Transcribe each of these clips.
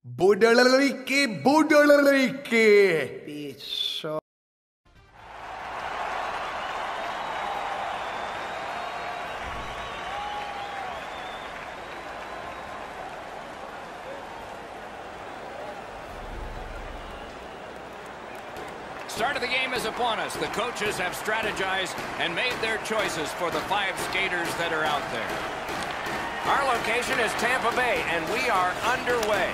Budalike, budalike. Picho. Start of the game is upon us. The coaches have strategized and made their choices for the 5 skaters that are out there. Our location is Tampa Bay, and we are underway.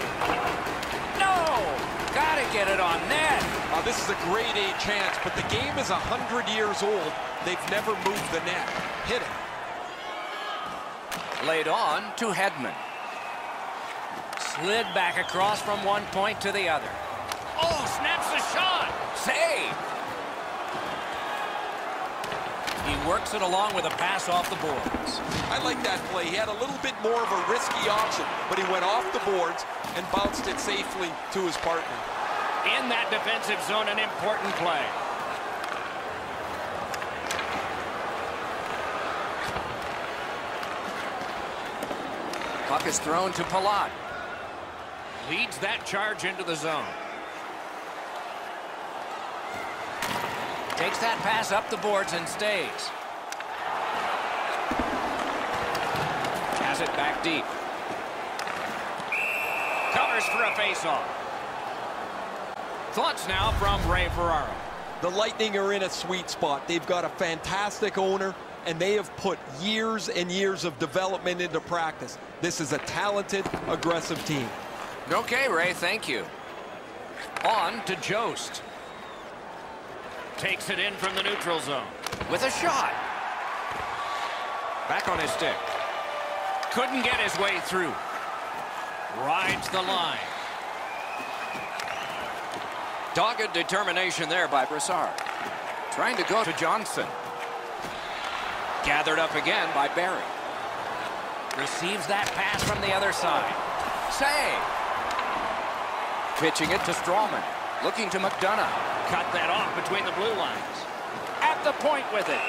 No! Gotta get it on net. This is a grade A chance, but the game is 100 years old. They've never moved the net. Hit it. Laid on to Hedman. Slid back across from one point to the other. Oh, snaps the shot. Save. He works it along with a pass off the boards. I like that play. He had a little bit more of a risky option, but he went off the boards and bounced it safely to his partner. In that defensive zone, an important play. Puck is thrown to Palat. Leads that charge into the zone. Takes that pass up the boards and stays. Has it back deep. Covers for a faceoff. Thoughts now from Ray Ferraro. The Lightning are in a sweet spot. They've got a fantastic owner, and they have put years and years of development into practice. This is a talented, aggressive team. Okay, Ray, thank you. On to Jost. Takes it in from the neutral zone with a shot. Back on his stick. Couldn't get his way through. Rides the line. Dogged determination there by Brassard. Trying to go to Johnson. Gathered up again by Barry. Receives that pass from the other side. Save. Pitching it to Strawman. Looking to McDonough. Cut that off between the blue lines. At the point with it.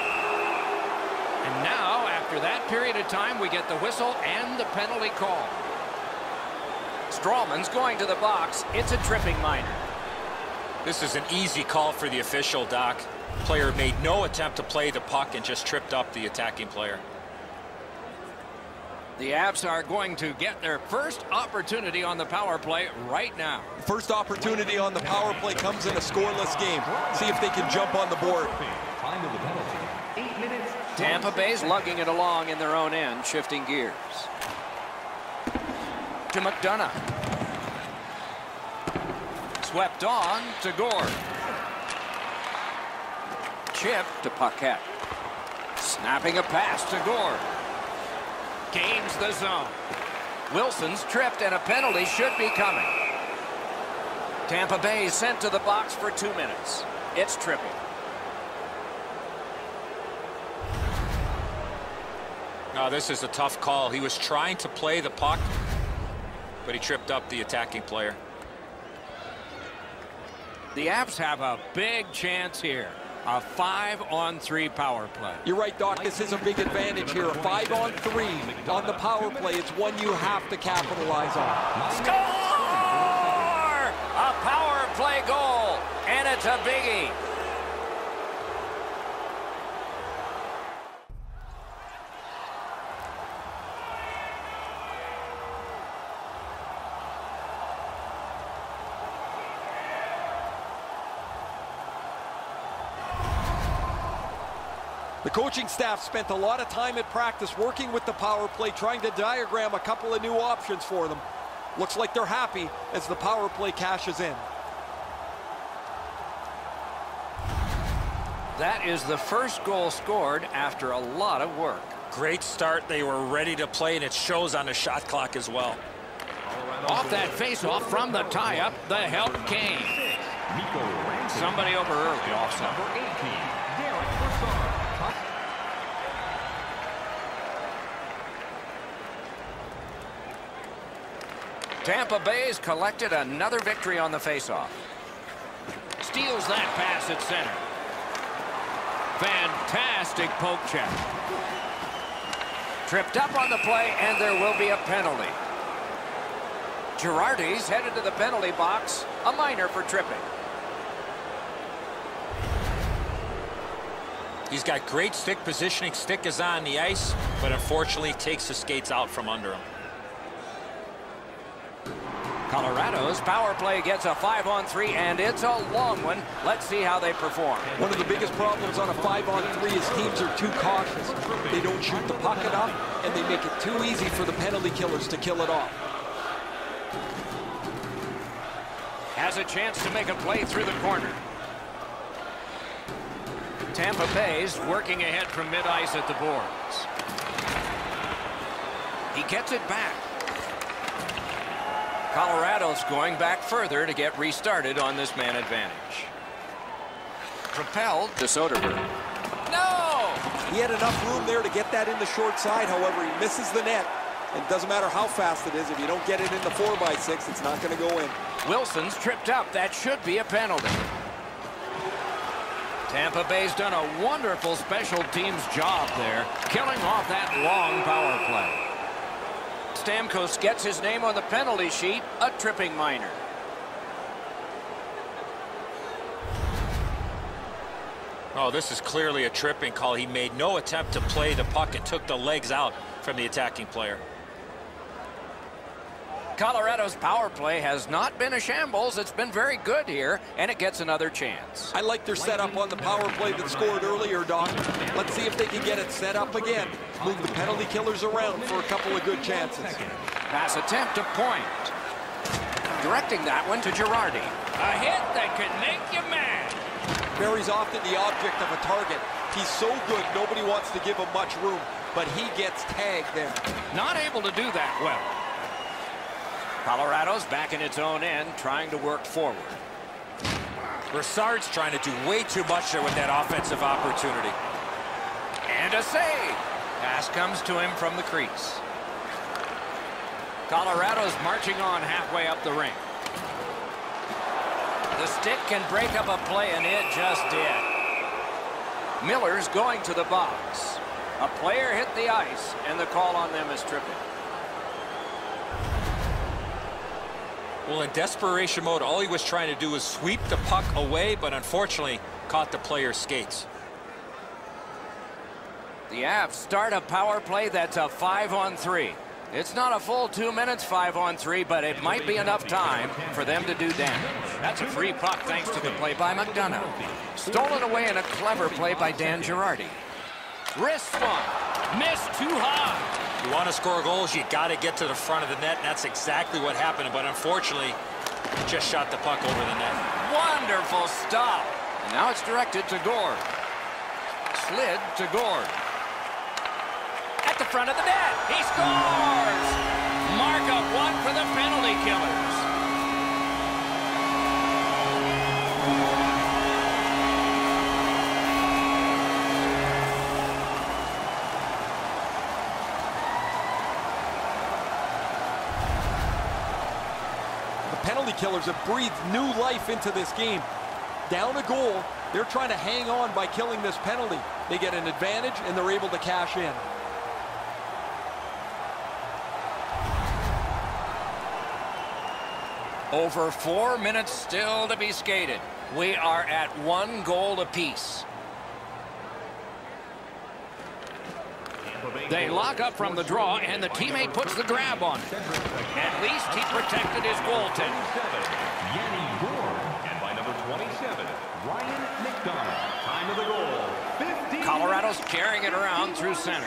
And now, after that period of time, we get the whistle and the penalty call. Strawman's going to the box. It's a tripping minor. This is an easy call for the official, Doc. Player made no attempt to play the puck and just tripped up the attacking player. The Avs are going to get their first opportunity on the power play right now. First opportunity on the power play comes in a scoreless game. See if they can jump on the board. Tampa Bay's lugging it along in their own end, shifting gears. To McDonough. Swept on to Gord. Chip to Paquette. Snapping a pass to Gord. Gains the zone. Wilson's tripped and a penalty should be coming. Tampa Bay sent to the box for 2 minutes. It's tripping. No, this is a tough call. He was trying to play the puck, but he tripped up the attacking player. The Avs have a big chance here. A 5-on-3 power play. You're right, Doc. This is a big advantage here. A 5-on-3 on the power play. It's one you have to capitalize on. Score! A power play goal, and it's a biggie. The coaching staff spent a lot of time at practice working with the power play, trying to diagram a couple of new options for them. Looks like they're happy as the power play cashes in. That is the first goal scored after a lot of work. Great start. They were ready to play, and it shows on the shot clock as well. Off that face-off from the tie-up, the help came. Somebody over early offside. Tampa Bay's collected another victory on the faceoff. Steals that pass at center. Fantastic poke check. Tripped up on the play, and there will be a penalty. Girardi's headed to the penalty box. A minor for tripping. He's got great stick positioning. Stick is on the ice, but unfortunately takes the skates out from under him. Colorado's power play gets a 5-on-3, and it's a long one. Let's see how they perform. One of the biggest problems on a 5-on-3 is teams are too cautious. They don't shoot the puck enough, and they make it too easy for the penalty killers to kill it off. Has a chance to make a play through the corner. Tampa Bay's working ahead from mid-ice at the boards. He gets it back. Colorado's going back further to get restarted on this man advantage. Propelled to Soderberg. No! He had enough room there to get that in the short side. However, he misses the net. It doesn't matter how fast it is. If you don't get it in the 4x6, it's not going to go in. Wilson's tripped up. That should be a penalty. Tampa Bay's done a wonderful special teams job there, killing off that long power play. Stamkos gets his name on the penalty sheet, a tripping minor. Oh, this is clearly a tripping call. He made no attempt to play the puck and took the legs out from the attacking player. Colorado's power play has not been a shambles. It's been very good here, and it gets another chance. I like their setup on the power play that scored earlier, Doc. Let's see if they can get it set up again. Move the penalty killers around for a couple of good chances. Pass attempt to point. Directing that one to Girardi. A hit that could make you mad. Barry's often the object of a target. He's so good, nobody wants to give him much room, but he gets tagged there. Not able to do that well. Colorado's back in its own end, trying to work forward. Brassard's trying to do way too much there with that offensive opportunity. And a save. Pass comes to him from the crease. Colorado's marching on halfway up the rink. The stick can break up a play, and it just did. Miller's going to the box. A player hit the ice, and the call on them is tripping. Well, in desperation mode, all he was trying to do was sweep the puck away, but unfortunately caught the player's skates. The Avs start a power play that's a 5-on-3. It's not a full 2 minutes 5-on-3, but it might be enough time for them to do damage. That's a free puck thanks to the play by McDonough. Stolen away in a clever play by Dan Girardi. Wrist one. Missed too high. You want to score goals, you got to get to the front of the net, and that's exactly what happened, but unfortunately just shot the puck over the net. Wonderful stop. And now it's directed to Gord. Slid to Gord. At the front of the net. He scores! Mark up one for the penalty killers. The penalty killers have breathed new life into this game. Down a goal, they're trying to hang on by killing this penalty. They get an advantage, and they're able to cash in. Over 4 minutes still to be skated. We are at 1 goal apiece. They lock up from the draw, and the teammate puts the grab on it. At least he protected his goaltender. Yanni Gord, and by number 27, Ryan McDonough. Time of the goal, 15. Colorado's carrying it around through center.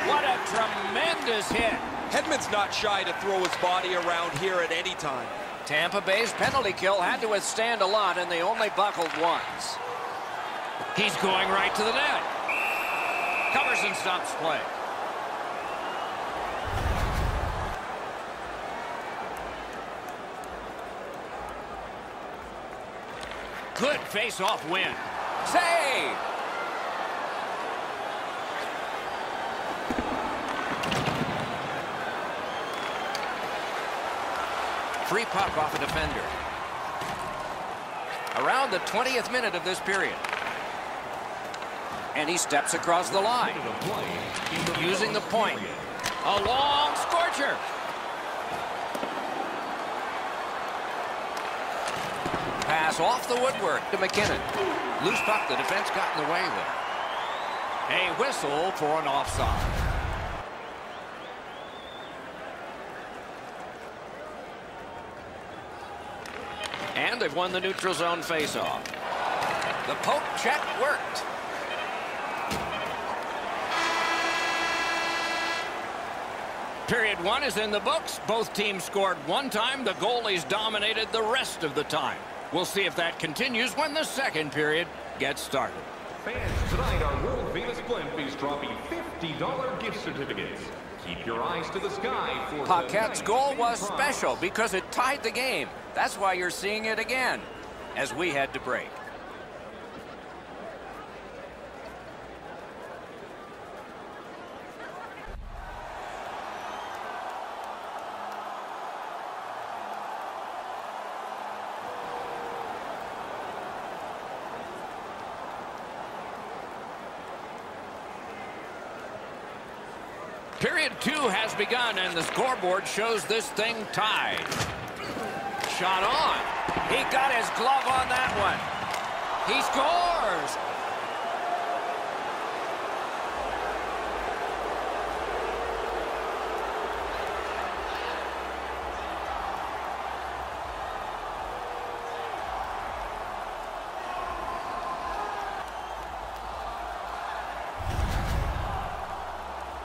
What a tremendous hit. Hedman's not shy to throw his body around here at any time. Tampa Bay's penalty kill had to withstand a lot, and they only buckled once. He's going right to the net. Covers and stops play. Good face-off win. Save! Free puck off a defender. Around the 20th minute of this period. And he steps across the line. Using the point. A long scorcher. pass off the woodwork to McKinnon. Loose puck, the defense got in the way there. A whistle for an offside. And they've won the neutral zone faceoff. The poke check worked. Period 1 is in the books. Both teams scored one time. The goalies dominated the rest of the time. We'll see if that continues when the second period gets started. Fans, tonight our world-famous blimp is dropping $50 gift certificates. Keep your eyes to the sky for Paquette's goal was special because it tied the game. That's why you're seeing it again as we head to break. Period 2 has begun, and the scoreboard shows this thing tied. Shot on. He got his glove on that one. He scores.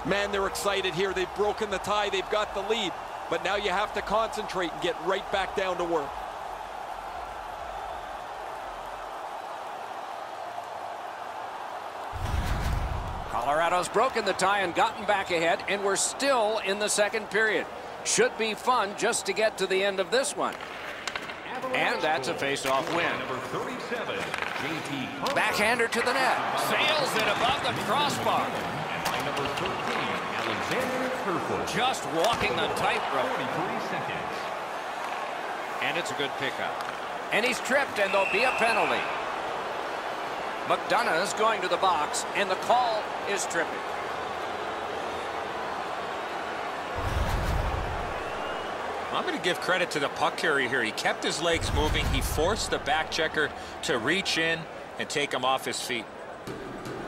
Man, they're excited here. They've broken the tie. They've got the lead. But now you have to concentrate and get right back down to work. Colorado's broken the tie and gotten back ahead, and we're still in the second period. Should be fun just to get to the end of this one. And that's a face-off win. Number 37, JT. Backhander to the net. Sails it above the crossbar. And by number 13, Alexander Kerfoot. Just walking the tightrope. 43 seconds. And it's a good pickup. And he's tripped, and there'll be a penalty. McDonough is going to the box, and the call is tripping. I'm going to give credit to the puck carrier here. He kept his legs moving. He forced the back checker to reach in and take him off his feet.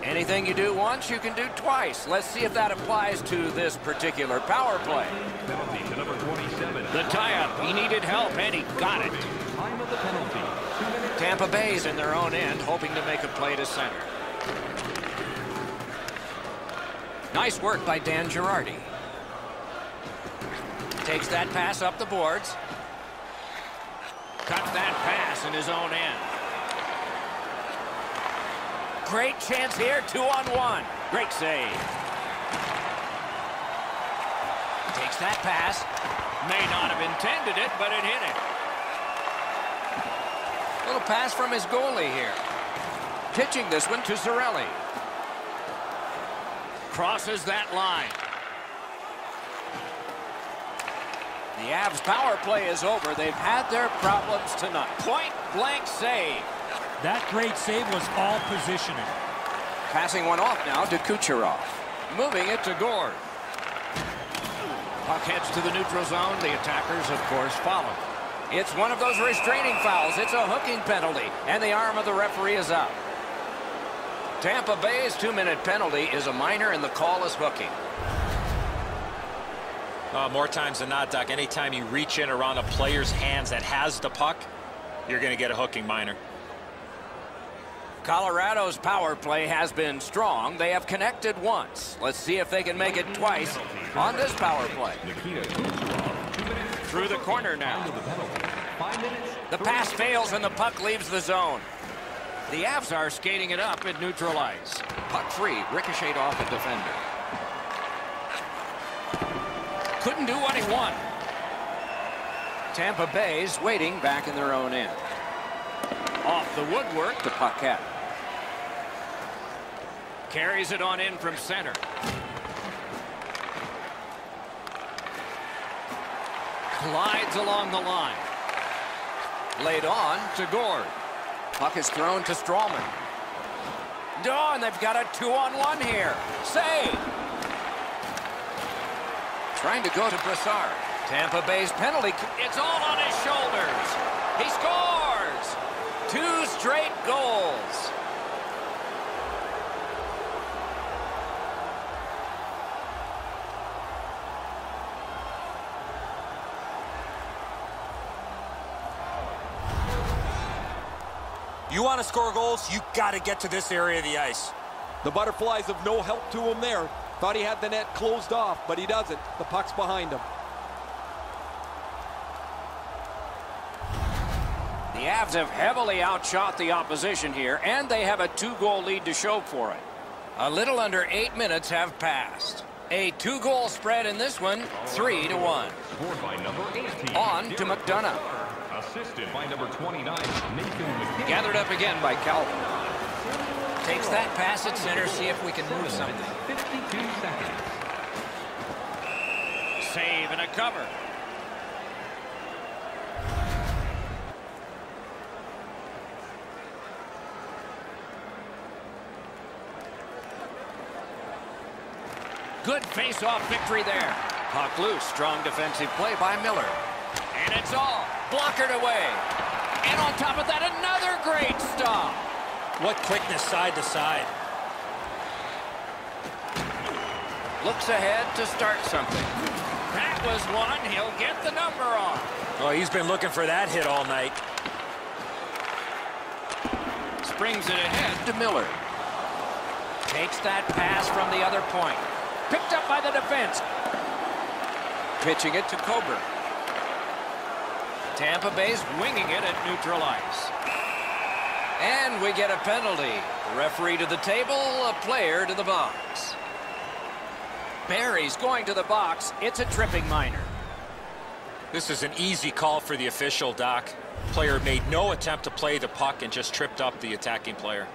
Anything you do once, you can do twice. Let's see if that applies to this particular power play. Penalty to number 27. The tie-up. He needed help, and he got it. Time of the penalty. 2 minutes. Tampa Bay's in their own end, hoping to make a play to center. Nice work by Dan Girardi. Takes that pass up the boards. Cut that pass in his own end. Great chance here, 2-on-1. Great save. Takes that pass. May not have intended it, but it hit it. Little pass from his goalie here. Pitching this one to Cirelli. Crosses that line. The Avs power play is over. They've had their problems tonight. Point blank save. That great save was all positioning. Passing one off now to Kucherov. Moving it to Gord. Puck heads to the neutral zone. The attackers, of course, follow. It's one of those restraining fouls. It's a hooking penalty, and the arm of the referee is up. Tampa Bay's 2-minute penalty is a minor, and the call is hooking. More times than not, Doc, anytime you reach in around a player's hands that has the puck, you're going to get a hooking minor. Colorado's power play has been strong. They have connected once. Let's see if they can make it twice on this power play. Through the corner now. The pass fails and the puck leaves the zone. The Avs are skating it up at neutral ice. Puck free, ricocheted off a defender. Couldn't do what he wanted. Tampa Bay's waiting back in their own end. Off the woodwork to Paquette. Carries it on in from center. Glides along the line. Laid on to Gord. Puck is thrown to Strawman. Oh, and they've got a 2-on-1 here. Save. Trying to go to Brassard. Tampa Bay's penalty. It's all on his shoulders. He scores. 2 straight goals. You want to score goals, you got to get to this area of the ice. The Butterflies of no help to him there. Thought he had the net closed off, but he doesn't. The puck's behind him. The Avs have heavily outshot the opposition here, and they have a 2-goal lead to show for it. A little under 8 minutes have passed. A 2-goal spread in this one, 3-1. Scored by number 18. On to McDonough. Assisted by number 29, Nathan McKinnon. Gathered up again by Calvin. Takes that pass at center, see if we can move something. 52 seconds. Save and a cover. Good face-off victory there. Puck loose, strong defensive play by Miller. And it's all blockered away. And on top of that, another great stop. What quickness side to side. Looks ahead to start something. That was one. He'll get the number on. Oh, he's been looking for that hit all night. Springs it ahead to Miller. Takes that pass from the other point. Picked up by the defense. Pitching it to Coburn. Tampa Bay's winging it at neutral ice. And we get a penalty. The referee to the table, a player to the box. Barry's going to the box. It's a tripping minor. This is an easy call for the official, Doc. Player made no attempt to play the puck and just tripped up the attacking player.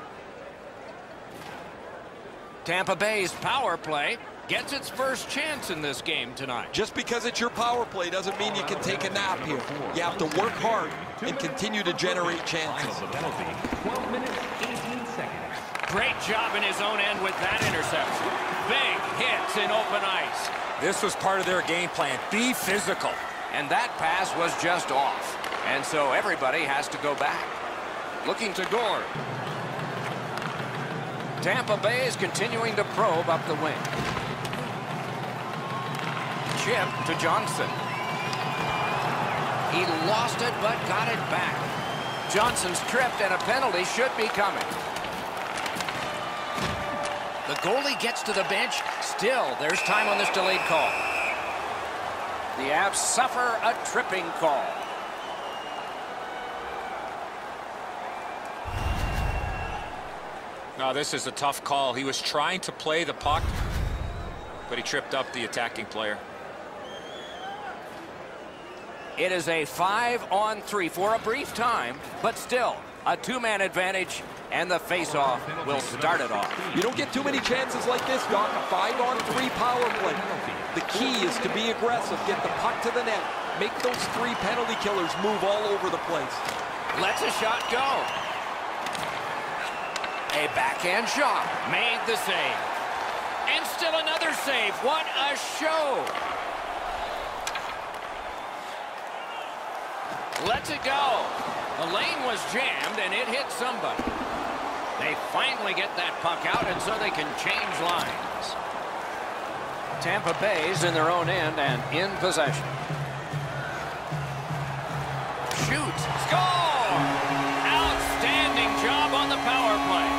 Tampa Bay's power play gets its first chance in this game tonight. Just because it's your power play doesn't mean you can take a nap here. You have to work hard and continue to generate chances. The penalty, 12 minutes, 18 seconds. Great job in his own end with that interception. Big hits in open ice. This was part of their game plan. Be physical. And that pass was just off. And so everybody has to go back. Looking to Gord. Tampa Bay is continuing to probe up the wing. Chip to Johnson. He lost it but got it back. Johnson's tripped and a penalty should be coming. The goalie gets to the bench. Still, there's time on this delayed call. The Avs suffer a tripping call. No, this is a tough call. He was trying to play the puck, but he tripped up the attacking player. It is a 5-on-3 for a brief time, but still a 2-man advantage, and the face-off will start it off. You don't get too many chances like this, Doc. A 5-on-3 power play. The key is to be aggressive, get the puck to the net, make those 3 penalty killers move all over the place. Lets a shot go. A backhand shot. Made the save. And still another save. What a show. Lets it go. The lane was jammed, and it hit somebody. They finally get that puck out, and so they can change lines. Tampa Bay's in their own end and in possession. Shoots. Score! Outstanding job on the power play.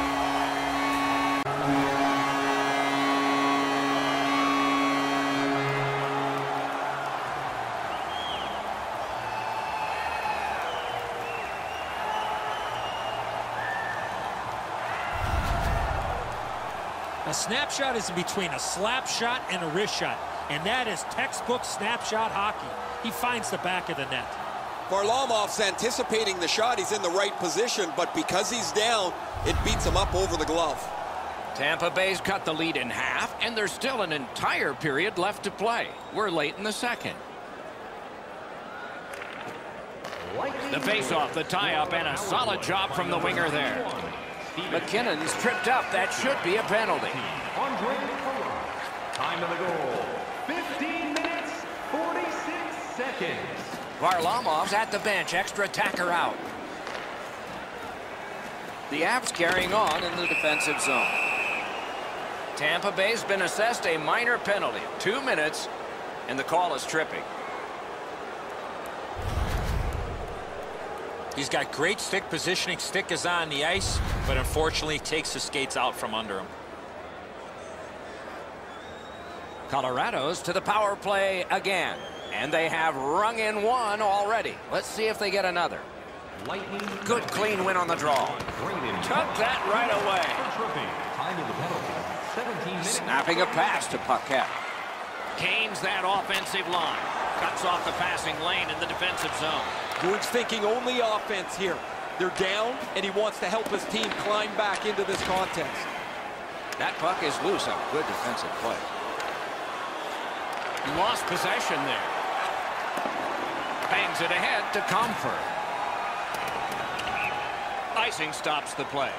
A snapshot is between a slap shot and a wrist shot, and that is textbook snapshot hockey. He finds the back of the net. Varlamov's anticipating the shot. He's in the right position, but because he's down, it beats him up over the glove. Tampa Bay's cut the lead in half, and there's still an entire period left to play. We're late in the second. The face-off, the tie-up, and a solid job from the winger there. McKinnon's tripped up. That should be a penalty. Time of the goal, 15 minutes, 46 seconds. Varlamov's at the bench. Extra attacker out. The Avs carrying on in the defensive zone. Tampa Bay's been assessed a minor penalty. 2 minutes, and the call is tripping. He's got great stick positioning. Stick is on the ice, but unfortunately takes the skates out from under him. Colorado's to the power play again, and they have rung in one already. Let's see if they get another. Good clean win on the draw. Took that right away. Snapping a pass to Paquette. Gains that offensive line. Cuts off the passing lane in the defensive zone. Gord's thinking only offense here. They're down, and he wants to help his team climb back into this contest. That puck is loose. A good defensive play. Lost possession there. Bangs it ahead to Comfort. Icing stops the play.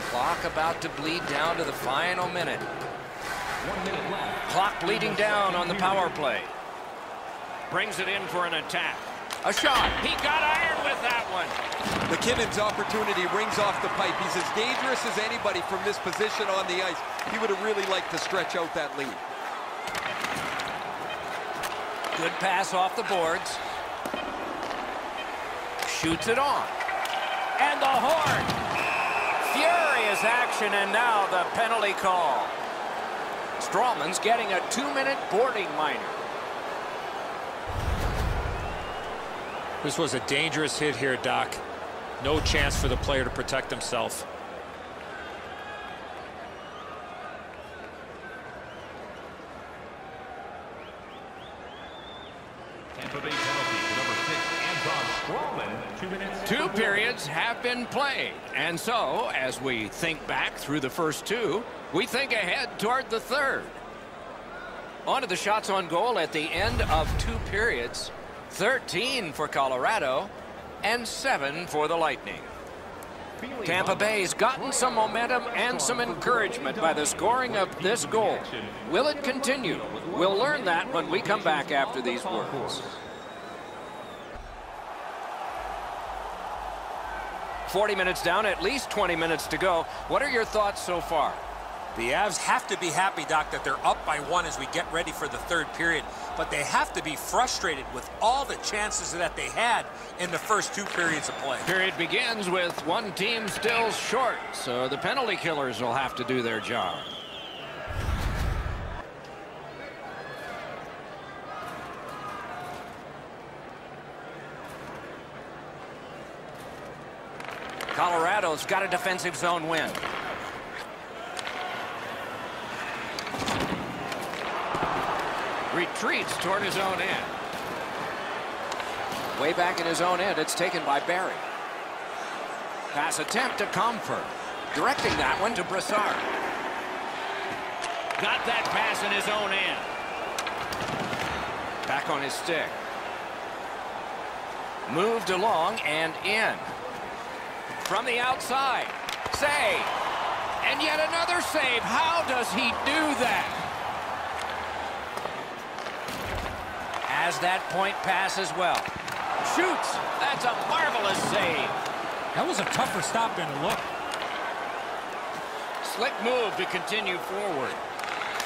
Clock about to bleed down to the final minute. 1 minute left. Clock bleeding down on the power play. Brings it in for an attack. A shot. He got iron with that one. McKinnon's opportunity rings off the pipe. He's as dangerous as anybody from this position on the ice. He would have really liked to stretch out that lead. Good pass off the boards. Shoots it on. And the horn. Furious action, and now the penalty call. Strawman's getting a 2-minute boarding minor. This was a dangerous hit here, Doc. No chance for the player to protect himself. Tampa Bay penalty to number 6, Anton Strawman. 2 minutes. 2 periods have been played. And so, as we think back through the first 2, we think ahead toward the third. On to the shots on goal at the end of 2 periods. 13 for Colorado and 7 for the Lightning. Tampa Bay's gotten some momentum and some encouragement by the scoring of this goal. Will it continue? We'll learn that when we come back after these words. 40 minutes down, at least 20 minutes to go. What are your thoughts so far? The Avs have to be happy, Doc, that they're up by 1 as we get ready for the third period. But they have to be frustrated with all the chances that they had in the first 2 periods of play. Period begins with one team still short, so the penalty killers will have to do their job. Colorado's got a defensive zone win. Retreats toward his own end. Way back in his own end, it's taken by Barry. Pass attempt to Comfort. Directing that one to Brassard. Got that pass in his own end. Back on his stick. Moved along and in. From the outside. Save. And yet another save. How does he do that? Has that point pass as well. Shoots. That's a marvelous save. That was a tougher stop than it looked. Slick move to continue forward.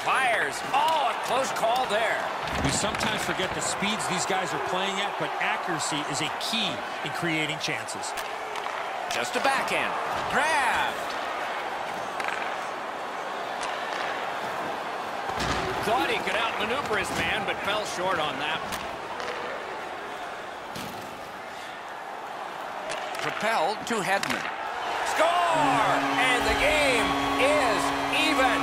Fires. Oh, a close call there. We sometimes forget the speeds these guys are playing at, but accuracy is a key in creating chances. Just a backhand. Grab. Thought he could outmaneuver his man, but fell short on that one. Propelled to Hedman. Score! And the game is even.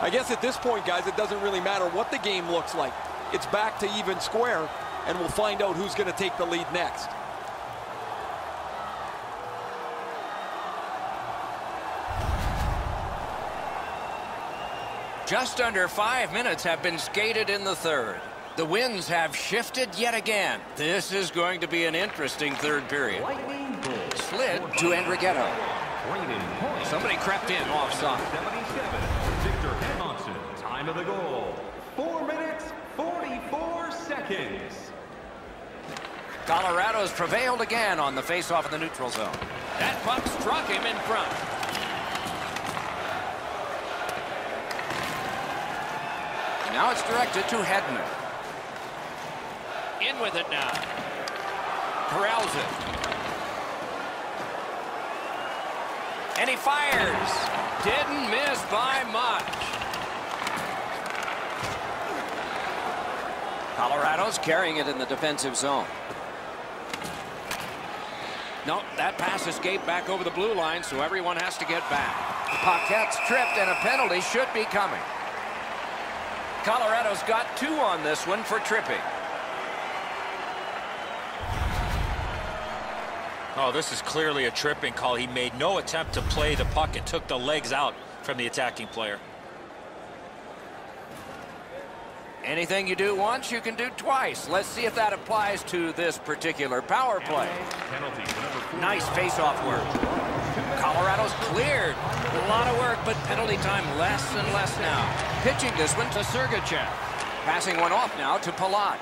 I guess at this point, guys, it doesn't really matter what the game looks like. It's back to even square, and we'll find out who's going to take the lead next. Just under 5 minutes have been skated in the third. The winds have shifted yet again. This is going to be an interesting third period. Slid to Andrighetto. Somebody crept in offside. 77, Victor Edmondson. Time of the goal, 4 minutes, 44 seconds. Colorado's prevailed again on the faceoff in the neutral zone. That puck struck him in front. Now it's directed to Hedman. In with it now. Corrals it. And he fires. Didn't miss by much. Colorado's carrying it in the defensive zone. No, that pass escaped back over the blue line, so everyone has to get back. Paquette's tripped, and a penalty should be coming. Colorado's got 2 on this one for tripping. Oh, this is clearly a tripping call. He made no attempt to play the puck and took the legs out from the attacking player. Anything you do once, you can do twice. Let's see if that applies to this particular power play. Nice face-off work. Colorado's cleared. A lot of work, but penalty time less and less now. Pitching this one to Sergachev. Passing one off now to Palat.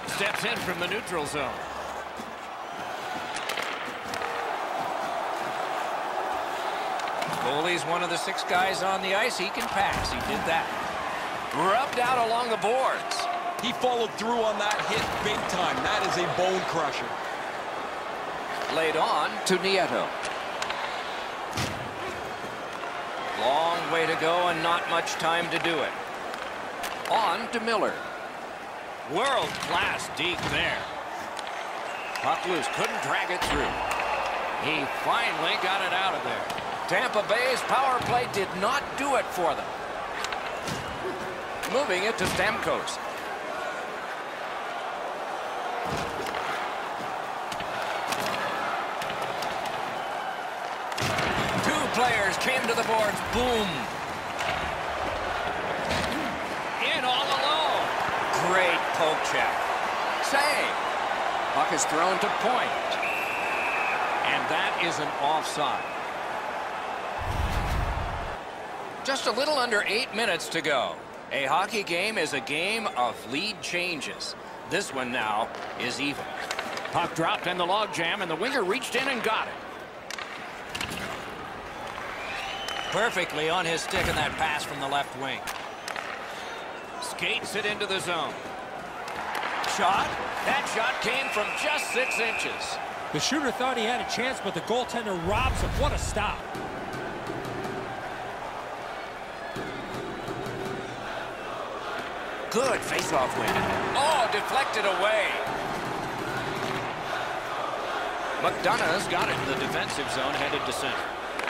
Steps in from the neutral zone. Goalie's one of the 6 guys on the ice. He can pass. He did that. Rubbed out along the boards. He followed through on that hit big time. That is a bone crusher. Laid on to Nieto. Long way to go and not much time to do it. On to Miller. World-class deke there. Puck loose. Couldn't drag it through. He finally got it out of there. Tampa Bay's power play did not do it for them. Moving it to Stamkos. Two players came to the boards. Boom. In all alone. Great poke check. Save. Puck is thrown to point. And that is an offside. Just a little under 8 minutes to go. A hockey game is a game of lead changes. This one now is even. Puck dropped in the logjam, and the winger reached in and got it. Perfectly on his stick in that pass from the left wing. Skates it into the zone. Shot. That shot came from just 6 inches. The shooter thought he had a chance, but the goaltender robs him. What a stop. Good face-off win. Oh, deflected away. McDonough's got it in the defensive zone, headed to center.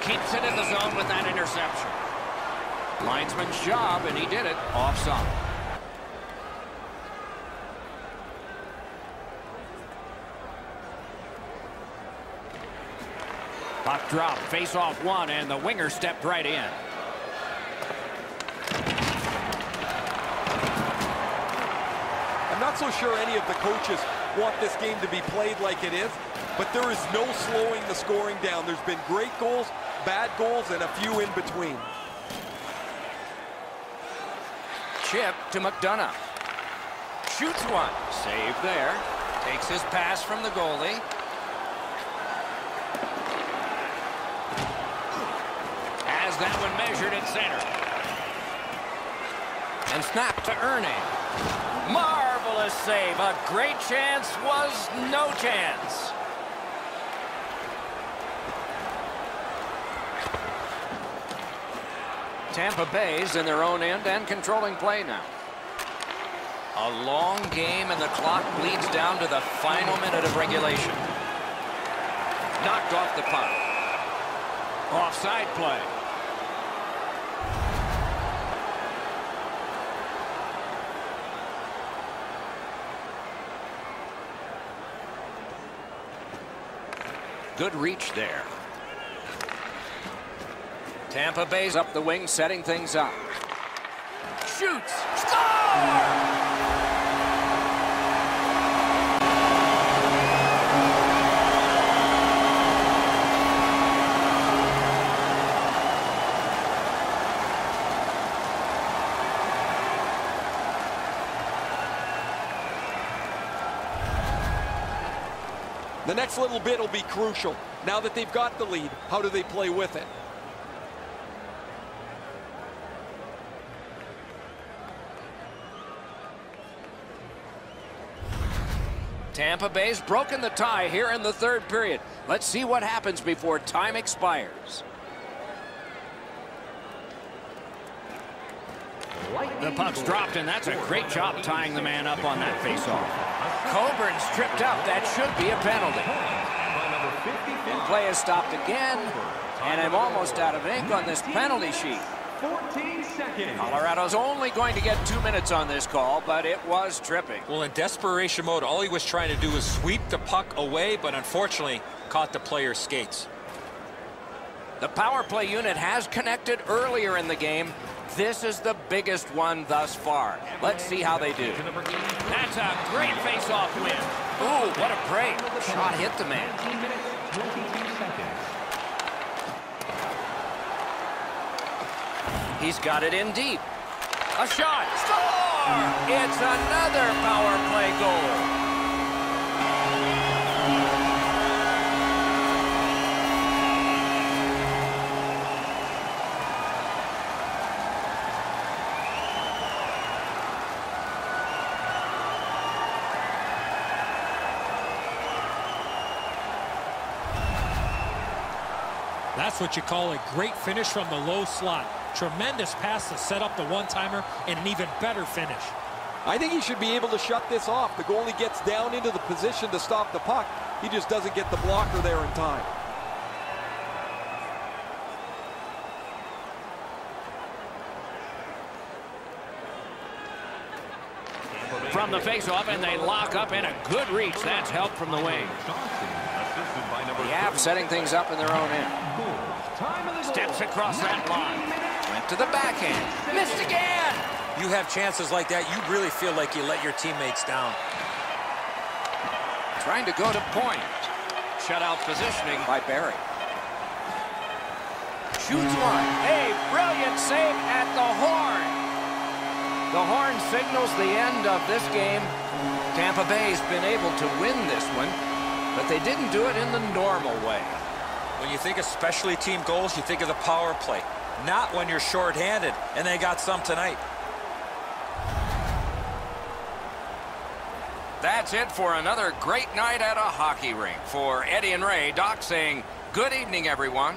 Keeps it in the zone with that interception. Linesman's job, and he did it. Offside. Puck drop, face-off one, and the winger stepped right in. Not so sure any of the coaches want this game to be played like it is, but there is no slowing the scoring down. There's been great goals, bad goals, and a few in between. Chip to McDonough. Shoots one. Save there. Takes his pass from the goalie. Has that one measured at center. And snapped to Ernie. Marvelous save. A great chance was no chance. Tampa Bay's in their own end and controlling play now. A long game, and the clock bleeds down to the final minute of regulation. Knocked off the puck. Offside play. Good reach there. Tampa Bay's up the wing, setting things up. shoots. Score! The next little bit will be crucial. Now that they've got the lead, how do they play with it? Tampa Bay's broken the tie here in the third period. Let's see what happens before time expires. The puck's dropped, and that's a great job tying the man up on that faceoff. Coburn stripped out. That should be a penalty. And play is stopped again, and I'm almost out of ink on this penalty sheet. 14 seconds. Colorado's only going to get 2 minutes on this call, but it was tripping. Well, in desperation mode, all he was trying to do was sweep the puck away, but unfortunately caught the player's skates. The power play unit has connected earlier in the game. This is the biggest one thus far. Let's see how they do. That's a great face-off win. Ooh, what a break. Shot hit the man. 19 minutes, 22 seconds. He's got it in deep. A shot. Score! It's another power play goal. That's what you call a great finish from the low slot. Tremendous pass to set up the one-timer and an even better finish. I think he should be able to shut this off. The goalie gets down into the position to stop the puck. He just doesn't get the blocker there in time. From the face-off, and they lock up, and a good reach. That's help from the wing. The Avs setting things up in their own end. Steps across that line. Went to the backhand. Missed again. You have chances like that, you really feel like you let your teammates down. Trying to go to point. Shutout positioning by Barry. Shoots one. A brilliant save at the horn. The horn signals the end of this game. Tampa Bay's been able to win this one, but they didn't do it in the normal way. When you think of specialty team goals, you think of the power play. Not when you're shorthanded, and they got some tonight. That's it for another great night at a hockey rink. For Eddie and Ray, Doc saying good evening, everyone.